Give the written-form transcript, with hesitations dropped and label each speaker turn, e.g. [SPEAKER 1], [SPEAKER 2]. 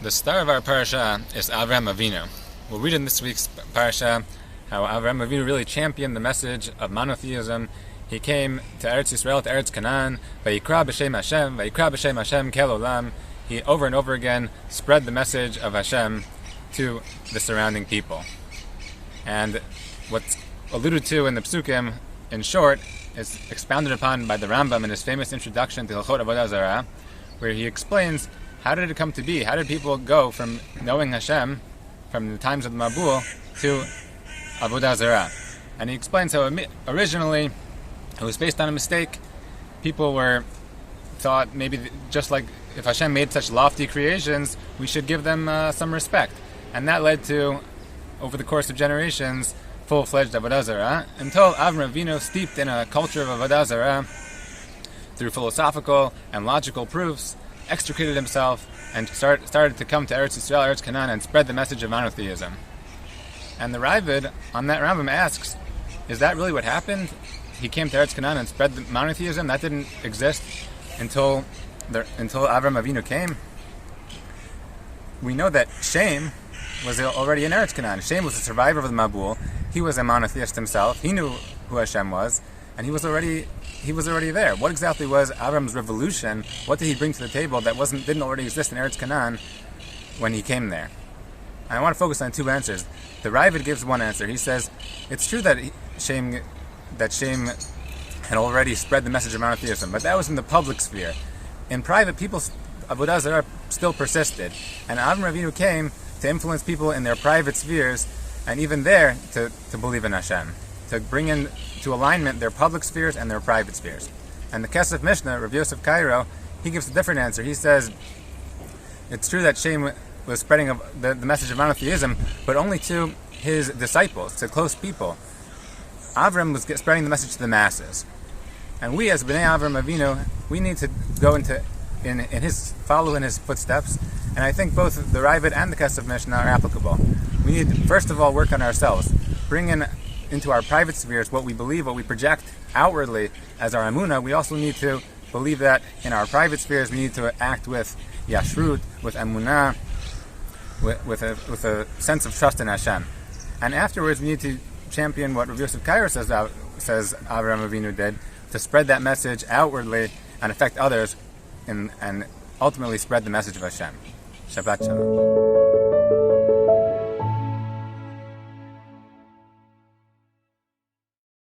[SPEAKER 1] The star of our parasha is Avraham Avinu. We'll read in this week's parasha how Avraham Avinu really championed the message of monotheism. He came to Eretz Yisrael, to Eretz Canaan, Vayikra b'shem Hashem, Vayikra b'shem Hashem kel olam. He over and over again spread the message of Hashem to the surrounding people. And what's alluded to in the Psukim, in short, is expounded upon by the Rambam in his famous introduction to Hilchot Avodah Zarah, where he explains how did it come to be? How did people go from knowing Hashem from the times of the Mabul to Avodah Zarah? And he explains how originally it was based on a mistake. People thought maybe just like if Hashem made such lofty creations, we should give them some respect. And that led to, over the course of generations, full-fledged Avodah Zarah, until Avraham Avinu, steeped in a culture of Avodah Zarah, through philosophical and logical proofs, extricated himself and started to come to Eretz Yisrael, Eretz Canaan, and spread the message of monotheism. And the Ravid on that Rambam asks, is that really what happened? He came to Eretz Canaan and spread the monotheism? That didn't exist until Avraham Avinu came? We know that Shem was already in Eretz Canaan. Shem was a survivor of the Mabul. He was a monotheist himself. He knew who Hashem was, and he was already there. What exactly was Avram's revolution? What did he bring to the table that didn't already exist in Eretz Canaan when he came there? I want to focus on two answers. The Ravid gives one answer. He says it's true that Shem had already spread the message of monotheism, but that was in the public sphere. In private, people's Avodah Zarah still persisted, and Avraham Avinu came to influence people in their private spheres, and even there to believe in Hashem, to bring into alignment their public spheres and their private spheres. And the Kesef Mishnah, Rav Yosef Cairo, he gives a different answer. He says it's true that Shem was spreading the message of monotheism, but only to his disciples, to close people. Avram was spreading the message to the masses. And we, as Bnei Avraham Avinu, we need to go follow in his footsteps. And I think both the Ravid and the Kesef Mishnah are applicable. We need to, first of all, work on ourselves. Bring into our private spheres what we believe, what we project outwardly as our emunah. We also need to believe that in our private spheres we need to act with yashrut, with emunah, with a sense of trust in Hashem. And afterwards we need to champion what Rav Yosef Cairo says Avraham Avinu did, to spread that message outwardly and affect others and ultimately spread the message of Hashem. Shabbat Shalom.